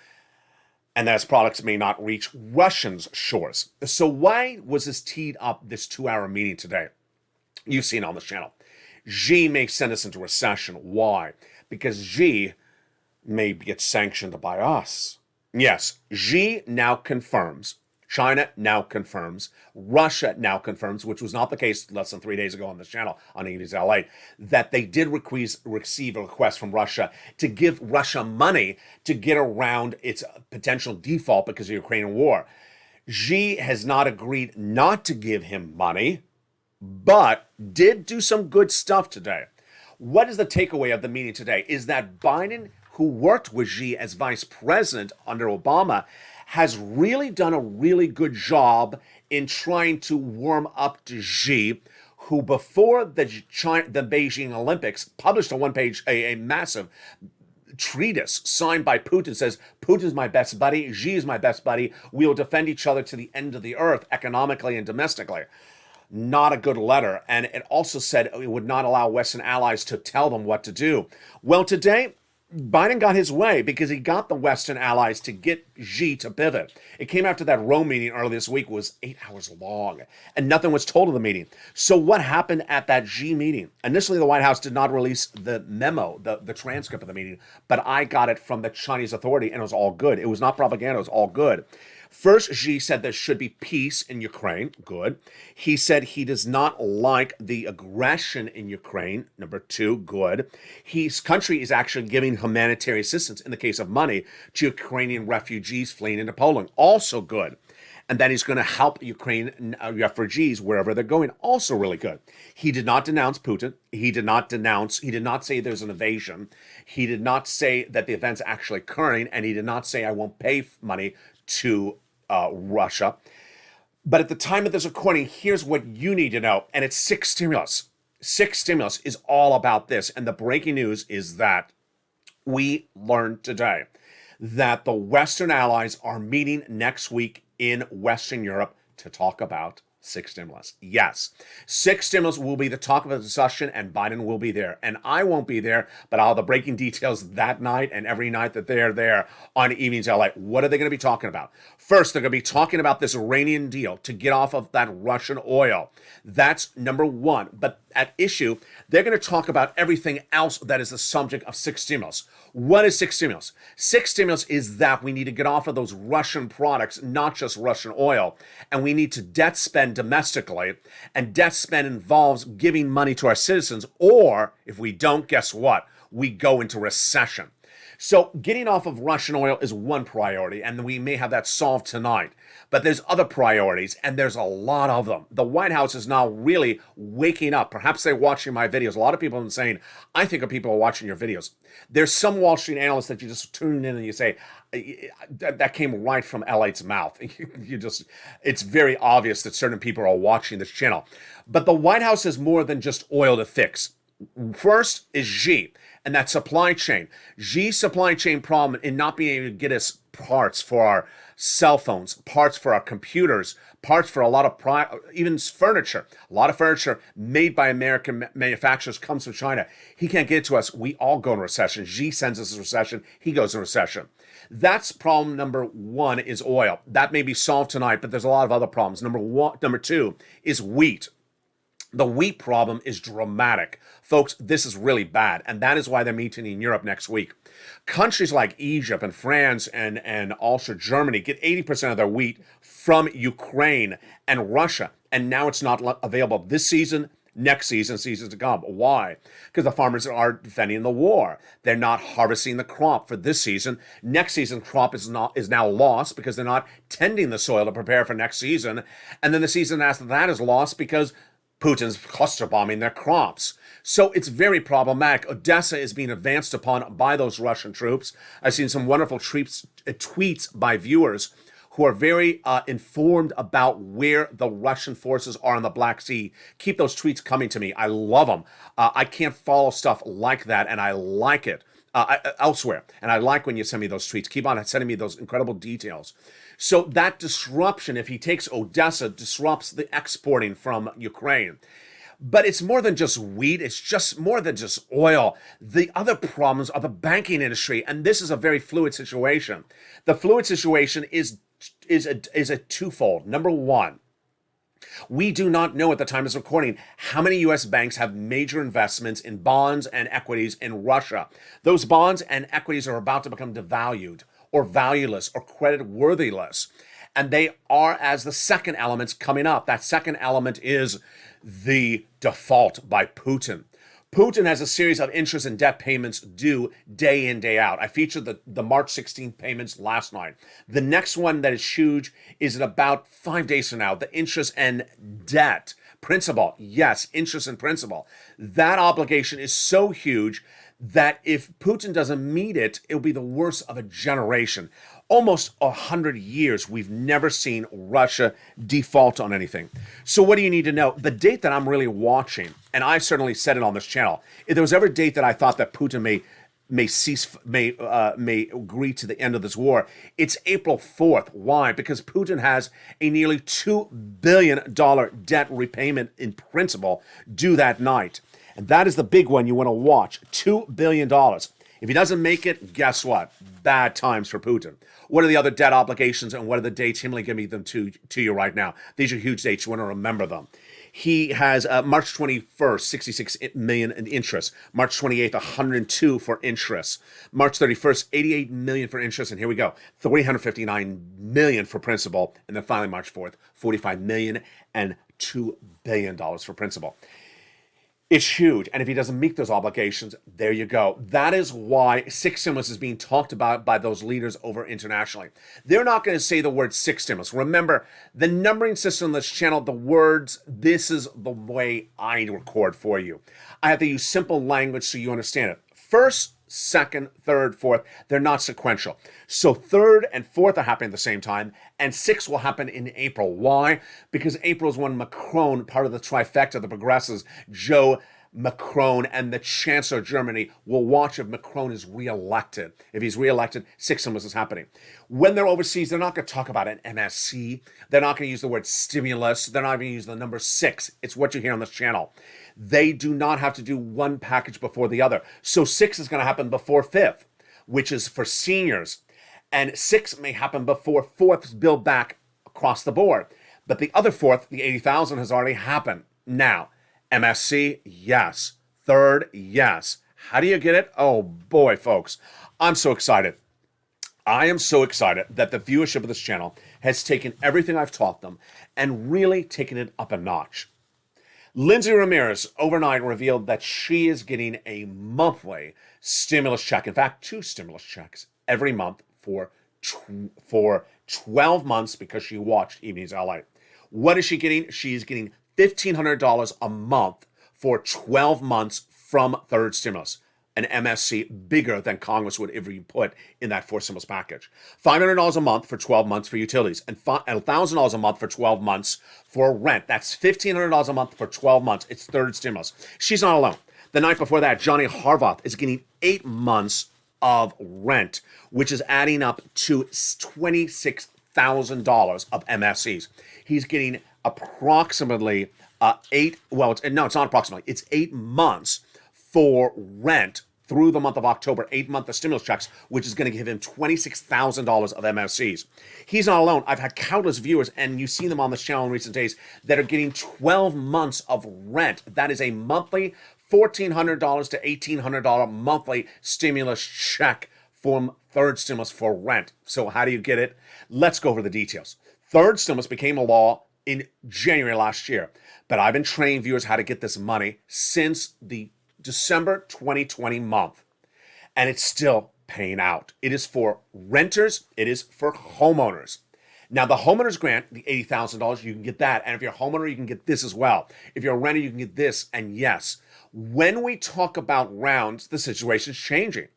and that his products may not reach Russians' shores. So why was this teed up, this 2-hour meeting today? You've seen it on this channel. Xi may send us into recession. Why? Because Xi may get sanctioned by us. Yes, Xi now confirms, China now confirms, Russia now confirms, which was not the case less than 3 days ago on this channel, on Evenings LA, that they did receive a request from Russia to give Russia money to get around its potential default because of the Ukrainian war. Xi has not agreed not to give him money, but did do some good stuff today. What is the takeaway of the meeting today? Is that Biden, who worked with Xi as vice president under Obama, has really done a really good job in trying to warm up to Xi, who before the Beijing Olympics published a one-page, a massive treatise signed by Putin, says, Putin's my best buddy, Xi is my best buddy, we will defend each other to the end of the earth, economically and domestically. Not a good letter. And it also said it would not allow Western allies to tell them what to do. Well, today, Biden got his way because he got the Western allies to get Xi to pivot. It came after that Rome meeting earlier this week was 8 hours long, and nothing was told of the meeting. So what happened at that Xi meeting? Initially, the White House did not release the memo, the transcript of the meeting, but I got it from the Chinese authority, and it was all good. It was not propaganda. It was all good. First, Xi said there should be peace in Ukraine. Good. He said he does not like the aggression in Ukraine. Number two, good. His country is actually giving humanitarian assistance, in the case of money, to Ukrainian refugees fleeing into Poland. Also good. And that he's going to help Ukrainian refugees wherever they're going. Also really good. He did not denounce Putin. He did not say there's an invasion. He did not say that the event's actually occurring. And he did not say, I won't pay money to Russia. But at the time of this recording, here's what you need to know. And it's six stimulus. Six stimulus is all about this. And the breaking news is that we learned today that the Western allies are meeting next week in Western Europe to talk about six stimulus. Yes, six stimulus will be the talk of the discussion, and Biden will be there. And I won't be there, but I'll have the breaking details that night and every night that they're there on Evenings LA. What are they going to be talking about? First, they're going to be talking about this Iranian deal to get off of that Russian oil. That's number one. But at issue, they're going to talk about everything else that is the subject of six stimulus. What is six stimulus? Six stimulus is that we need to get off of those Russian products, not just Russian oil, and we need to debt spend domestically, and debt spend involves giving money to our citizens, or if we don't, guess what? We go into recession. So getting off of Russian oil is one priority, and we may have that solved tonight. But there's other priorities, and there's a lot of them. The White House is now really waking up. Perhaps they're watching my videos. A lot of people have been saying, I think of people are watching your videos. There's some Wall Street analysts that you just tune in and you say, that came right from L8's mouth. It's very obvious that certain people are watching this channel. But the White House has more than just oil to fix. First is Xi and that supply chain. Xi's supply chain problem in not being able to get us parts for our cell phones, parts for our computers, parts for a lot of even furniture. A lot of furniture made by American manufacturers comes from China. He can't get it to us. We all go into recession. Xi sends us a recession. He goes into recession. That's problem number one is oil. That may be solved tonight, but there's a lot of other problems. Number two is wheat. The wheat problem is dramatic. Folks, this is really bad, and that is why they're meeting in Europe next week. Countries like Egypt and France and also Germany get 80% of their wheat from Ukraine and Russia, and now it's not available this season, next season, seasons to come. Why? Because the farmers are defending the war. They're not harvesting the crop for this season. Next season crop is now lost because they're not tending the soil to prepare for next season, and then the season after that is lost because Putin's cluster bombing their crops. So it's very problematic. Odessa is being advanced upon by those Russian troops. I've seen some wonderful tweets by viewers who are very informed about where the Russian forces are in the Black Sea, keep those tweets coming to me. I love them. I can't follow stuff like that, and I like it elsewhere. And I like when you send me those tweets. Keep on sending me those incredible details. So that disruption, if he takes Odessa, disrupts the exporting from Ukraine. But it's more than just wheat. It's just more than just oil. The other problems are the banking industry, and this is a very fluid situation. The fluid situation is a twofold. Number one, we do not know at the time of this recording how many U.S. banks have major investments in bonds and equities in Russia. Those bonds and equities are about to become devalued or valueless or credit worthless. And they are as the second element's coming up. That second element is the default by Putin. Putin has a series of interest and debt payments due day in, day out. I featured the March 16th payments last night. The next one that is huge is in about 5 days from now. The interest and debt principal. Yes, interest and principal. That obligation is so huge that if Putin doesn't meet it, it'll be the worst of a generation. Almost 100 years, we've never seen Russia default on anything. So what do you need to know? The date that I'm really watching, and I certainly said it on this channel, if there was ever a date that I thought that Putin may agree to the end of this war, it's April 4th. Why? Because Putin has a nearly $2 billion debt repayment in principle due that night. And that is the big one you want to watch, $2 billion. If he doesn't make it, guess what? Bad times for Putin. What are the other debt obligations and what are the dates? I'm going to give them to you right now. These are huge dates. You want to remember them. He has March 21st, 66 million in interest. March 28th, 102 for interest. March 31st, 88 million for interest. And here we go, 359 million for principal. And then finally, March 4th, 45 million and $2 billion for principal. It's huge. And if he doesn't meet those obligations, there you go. That is why six stimulus is being talked about by those leaders over internationally. They're not going to say the word six stimulus. Remember, the numbering system on this channel, the words, this is the way I record for you. I have to use simple language so you understand it. First, second, third, fourth, they're not sequential. So third and fourth are happening at the same time, and sixth will happen in April. Why? Because April is when Macron, part of the trifecta, the progressives, Joe Macron and the Chancellor of Germany will watch if Macron is reelected. If he's reelected, six stimulus is happening. When they're overseas, they're not going to talk about an MSC. They're not going to use the word stimulus. They're not going to use the number six. It's what you hear on this channel. They do not have to do one package before the other. So six is going to happen before fifth, which is for seniors. And six may happen before fourth's build back across the board. But the other fourth, the 80,000, has already happened. Now, MSC, yes. Third, yes. How do you get it? Oh boy, folks. I'm so excited. I am so excited that the viewership of this channel has taken everything I've taught them and really taken it up a notch. Lindsay Ramirez overnight revealed that she is getting a monthly stimulus check. In fact, 2 stimulus checks every month for 12 months because she watched Evenings LA. What is she getting? She's getting $1,500 a month for 12 months from third stimulus, an MSC bigger than Congress would ever put in that fourth stimulus package. $500 a month for 12 months for utilities, and $1,000 a month for 12 months for rent. That's $1,500 a month for 12 months. It's third stimulus. She's not alone. The night before that, Johnny Harvath is getting 8 months of rent, which is adding up to $26,000 of MSCs. He's getting approximately it's not approximately, it's 8 months for rent through the month of October, 8 months of stimulus checks, which is going to give him $26,000 of MSCs. He's not alone. I've had countless viewers, and you've seen them on this channel in recent days, that are getting 12 months of rent. That is a monthly $1,400 to $1,800 monthly stimulus check from third stimulus for rent. So how do you get it? Let's go over the details. Third stimulus became a law in January last year, but I've been training viewers how to get this money since the December 2020 month, and it's still paying out. It is for renters. It is for homeowners. Now, the homeowners grant, the $80,000, you can get that. And if you're a homeowner, you can get this as well. If you're a renter, you can get this. And yes, when we talk about rounds, the situation's changing.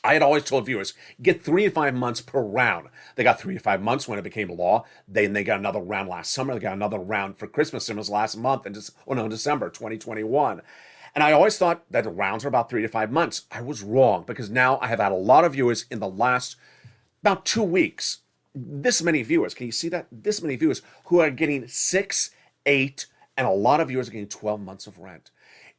I had always told viewers, get 3 to 5 months per round. They got 3 to 5 months when it became law. Then they got another round last summer. They got another round for Christmas. It was last month, December 2021. And I always thought that the rounds were about 3 to 5 months. I was wrong, because now I have had a lot of viewers in the last about 2 weeks. This many viewers. Can you see that? This many viewers who are getting 6, 8, and a lot of viewers are getting 12 months of rent.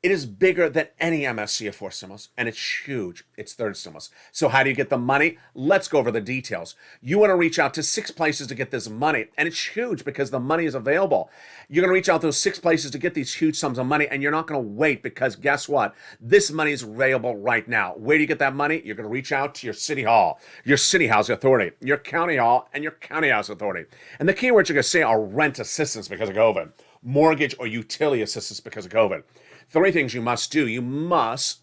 It is bigger than any MSC of 4 stimulus, and it's huge. It's third stimulus. So how do you get the money? Let's go over the details. You want to reach out to 6 places to get this money, and it's huge because the money is available. You're going to reach out to those 6 places to get these huge sums of money, and you're not going to wait, because guess what? This money is available right now. Where do you get that money? You're going to reach out to your city hall, your city housing authority, your county hall, and your county housing authority. And the keywords you're going to say are rent assistance because of COVID, mortgage or utility assistance because of COVID. 3 things you must do. You must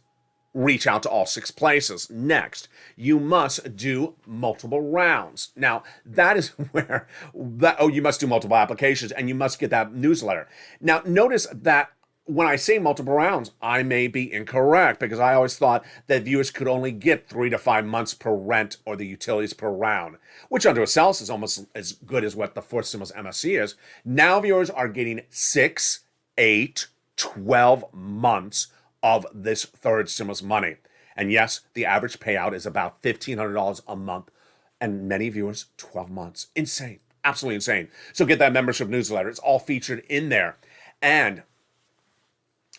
reach out to all 6 places. Next, you must do multiple rounds. Now, that is where, you must do multiple applications, and you must get that newsletter. Now, notice that when I say multiple rounds, I may be incorrect, because I always thought that viewers could only get 3 to 5 months per rent or the utilities per round, which unto itself is almost as good as what the 4th stimulus MSC is. Now viewers are getting 6, 8, 12 months of this third stimulus money. And yes, the average payout is about $1,500 a month, and many viewers, 12 months. Insane. Absolutely insane. So get that membership newsletter. It's all featured in there. And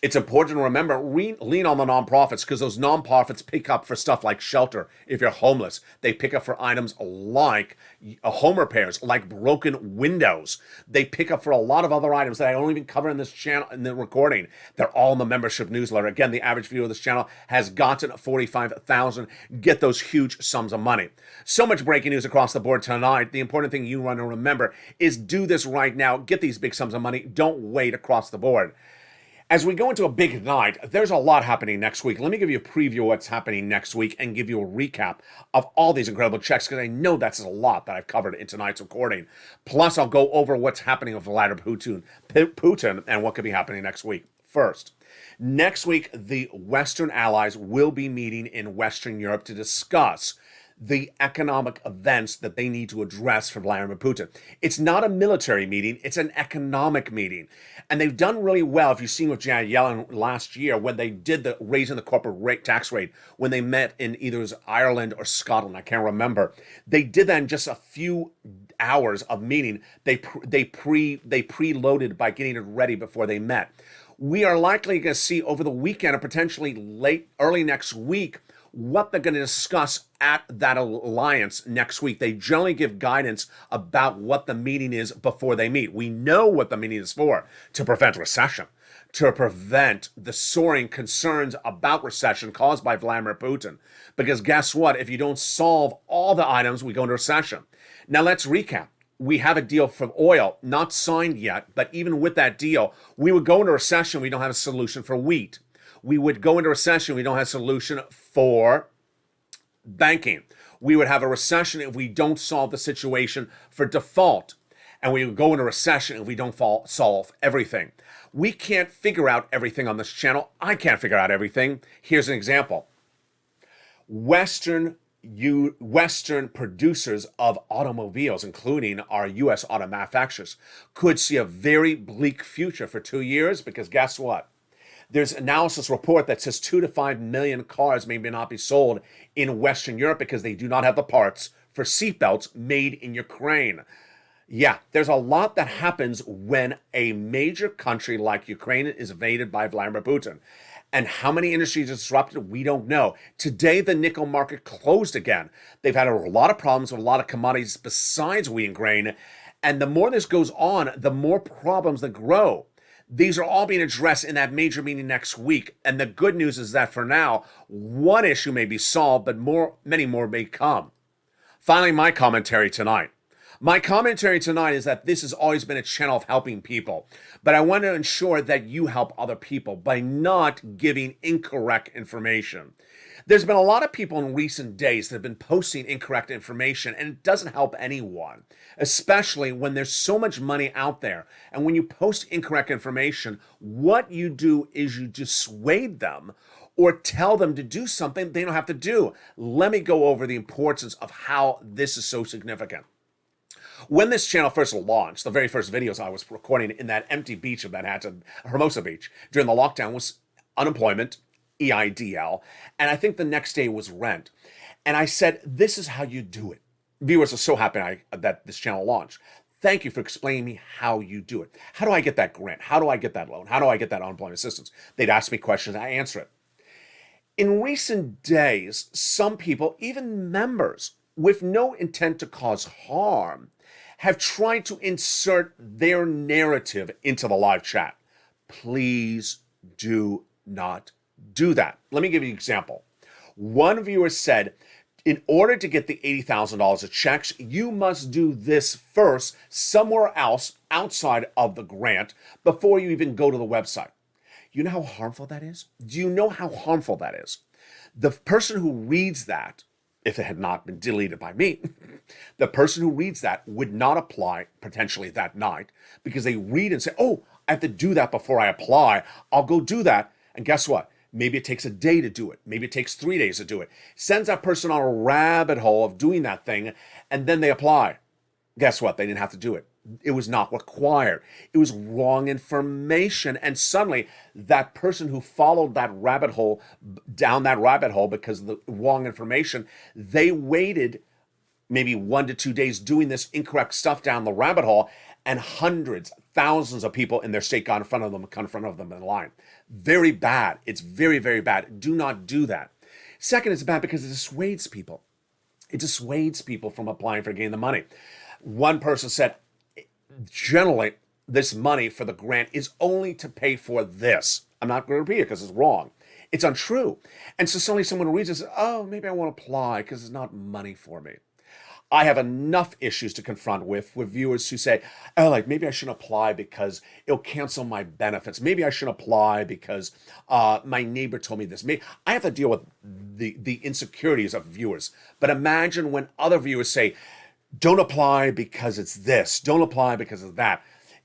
it's important to remember, lean on the nonprofits, because those nonprofits pick up for stuff like shelter. If you're homeless, they pick up for items like home repairs, like broken windows. They pick up for a lot of other items that I don't even cover in this channel, in the recording. They're all in the membership newsletter. Again, the average viewer of this channel has gotten 45,000. Get those huge sums of money. So much breaking news across the board tonight. The important thing you want to remember is do this right now. Get these big sums of money. Don't wait across the board. As we go into a big night, there's a lot happening next week. Let me give you a preview of what's happening next week and give you a recap of all these incredible checks, because I know that's a lot that I've covered in tonight's recording. Plus, I'll go over what's happening with Vladimir Putin and what could be happening next week. First, next week, the Western allies will be meeting in Western Europe to discuss the economic events that they need to address for Vladimir Putin. It's not a military meeting, it's an economic meeting. And they've done really well, if you've seen with Janet Yellen last year, when they did the raising the corporate tax rate, when they met in either it was Ireland or Scotland, I can't remember. They did that in just a few hours of meeting. They preloaded by getting it ready before they met. We are likely going to see over the weekend, or potentially early next week, what they're going to discuss at that alliance next week. They generally give guidance about what the meeting is before they meet. We know what the meeting is for: to prevent recession, to prevent the soaring concerns about recession caused by Vladimir Putin. Because guess what? If you don't solve all the items, we go into recession. Now let's recap. We have a deal for oil, not signed yet, but even with that deal, we would go into recession, we don't have a solution for wheat. We would go into recession, we don't have a solution for banking. We would have a recession if we don't solve the situation for default. And we would go into recession if we don't solve everything. We can't figure out everything on this channel. I can't figure out everything. Here's an example. Western producers of automobiles, including our U.S. auto manufacturers, could see a very bleak future for 2 years, because guess what? There's an analysis report that says 2 to 5 million cars may not be sold in Western Europe because they do not have the parts for seatbelts made in Ukraine. Yeah, there's a lot that happens when a major country like Ukraine is invaded by Vladimir Putin. And how many industries are disrupted, we don't know. Today, the nickel market closed again. They've had a lot of problems with a lot of commodities besides wheat and grain. And the more this goes on, the more problems that grow. These are all being addressed in that major meeting next week. And the good news is that for now, one issue may be solved, but many more may come. Finally, my commentary tonight. My commentary tonight is that this has always been a channel of helping people, but I want to ensure that you help other people by not giving incorrect information. There's been a lot of people in recent days that have been posting incorrect information, and it doesn't help anyone, especially when there's so much money out there. And when you post incorrect information, what you do is you dissuade them, or tell them to do something they don't have to do. Let me go over the importance of how this is so significant. When this channel first launched, the very first videos I was recording in that empty beach of Manhattan, Hermosa Beach, during the lockdown was unemployment, EIDL, and I think the next day was rent. And I said, this is how you do it. Viewers are so happy that this channel launched. Thank you for explaining me how you do it. How do I get that grant? How do I get that loan? How do I get that unemployment assistance? They'd ask me questions, I answer it. In recent days, some people, even members, with no intent to cause harm, have tried to insert their narrative into the live chat. Please do not do that. Let me give you an example. One viewer said, in order to get the $80,000 of checks, you must do this first somewhere else outside of the grant before you even go to the website. You know how harmful that is? Do you know how harmful that is? The person who reads that, if it had not been deleted by me, the person who reads that would not apply potentially that night because they read and say, oh, I have to do that before I apply. I'll go do that. And guess what? Maybe it takes a day to do it. Maybe it takes 3 days to do it. Sends that person on a rabbit hole of doing that thing, and then they apply. Guess what? They didn't have to do it. It was not required. It was wrong information. And suddenly, that person who followed that rabbit hole, down that rabbit hole because of the wrong information, they waited maybe 1 to 2 days doing this incorrect stuff down the rabbit hole, and hundreds, thousands of people in their state got in front of them in line. Very bad. It's very, very bad. Do not do that. Second, it's bad because it dissuades people. It dissuades people from applying for getting the money. One person said, generally, this money for the grant is only to pay for this. I'm not going to repeat it because it's wrong. It's untrue. And so suddenly someone reads it and says, oh, maybe I won't apply because it's not money for me. I have enough issues to confront with viewers who say, oh, like maybe I shouldn't apply because it'll cancel my benefits. Maybe I shouldn't apply because my neighbor told me this. Maybe I have to deal with the insecurities of viewers. But imagine when other viewers say, don't apply because it's this. Don't apply because of that.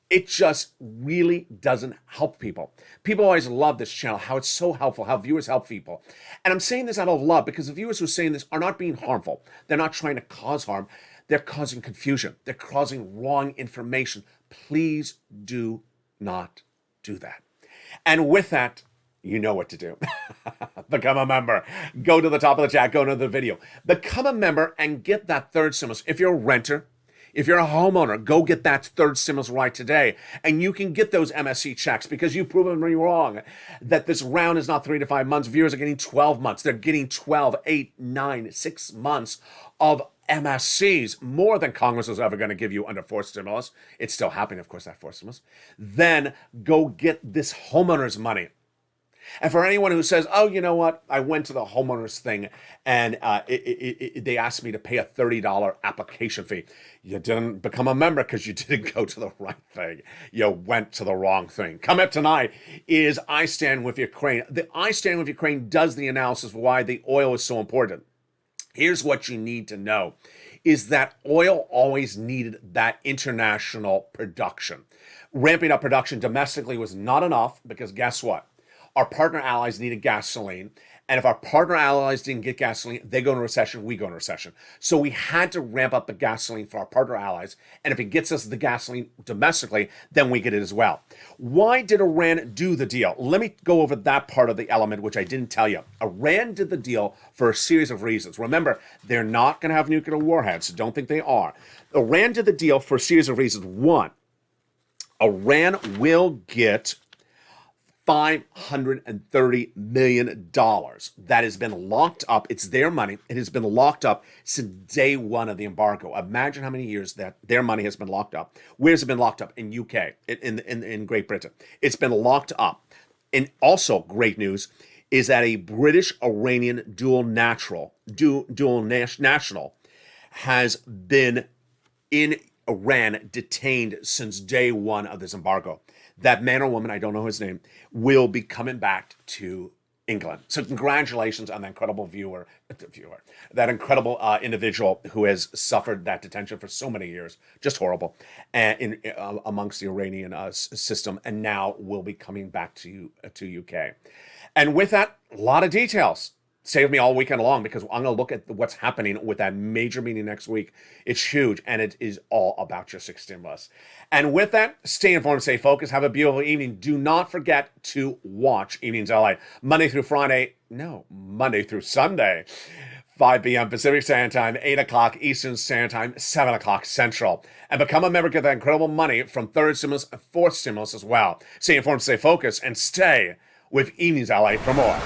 It just really doesn't help people. People always love this channel, how it's so helpful, how viewers help people. And I'm saying this out of love because the viewers who are saying this are not being harmful. They're not trying to cause harm. They're causing confusion. They're causing wrong information. Please do not do that. And with that, you know what to do. Become a member. Go to the top of the chat, go to the video. Become a member and get that third stimulus. If you're a renter, if you're a homeowner, go get that third stimulus right today. And you can get those MSC checks because you've proven me wrong that this round is not 3 to 5 months. Viewers are getting 12 months. They're getting 12, 8, 9, 6 months of MSCs, more than Congress was ever going to give you under fourth stimulus. It's still happening, of course, that fourth stimulus. Then go get this homeowner's money. And for anyone who says, oh, you know what? I went to the homeowners thing and they asked me to pay a $30 application fee. You didn't become a member because you didn't go to the right thing. You went to the wrong thing. Coming up tonight is I Stand With Ukraine. The I Stand With Ukraine does the analysis of why the oil is so important. Here's what you need to know is that oil always needed that international production. Ramping up production domestically was not enough because guess what? Our partner allies needed gasoline. And if our partner allies didn't get gasoline, they go into recession, we go into recession. So we had to ramp up the gasoline for our partner allies. And if it gets us the gasoline domestically, then we get it as well. Why did Iran do the deal? Let me go over that part of the element, which I didn't tell you. Iran did the deal for a series of reasons. Remember, they're not going to have nuclear warheads, so don't think they are. Iran did the deal for a series of reasons. One, Iran will get $530 million that has been locked up. It's their money. It has been locked up since day one of the embargo. Imagine how many years that their money has been locked up. Where's it been locked up? In UK, in Great Britain. It's been locked up. And also great news is that a British-Iranian dual national has been in Iran detained since day one of this embargo. That man or woman, I don't know his name, will be coming back to England. So congratulations on that incredible that incredible individual who has suffered that detention for so many years, just horrible, and amongst the Iranian system, and now will be coming back to UK. And with that, a lot of details. Stay with me all weekend long because I'm going to look at what's happening with that major meeting next week. It's huge, and it is all about your sixth stimulus. And with that, stay informed, stay focused, have a beautiful evening. Do not forget to watch Evenings LA Monday through Sunday. 5 p.m. Pacific Standard Time, 8 o'clock Eastern Standard Time, 7 o'clock Central. And become a member, get that incredible money from third stimulus and fourth stimulus as well. Stay informed, stay focused, and stay with Evenings LA for more.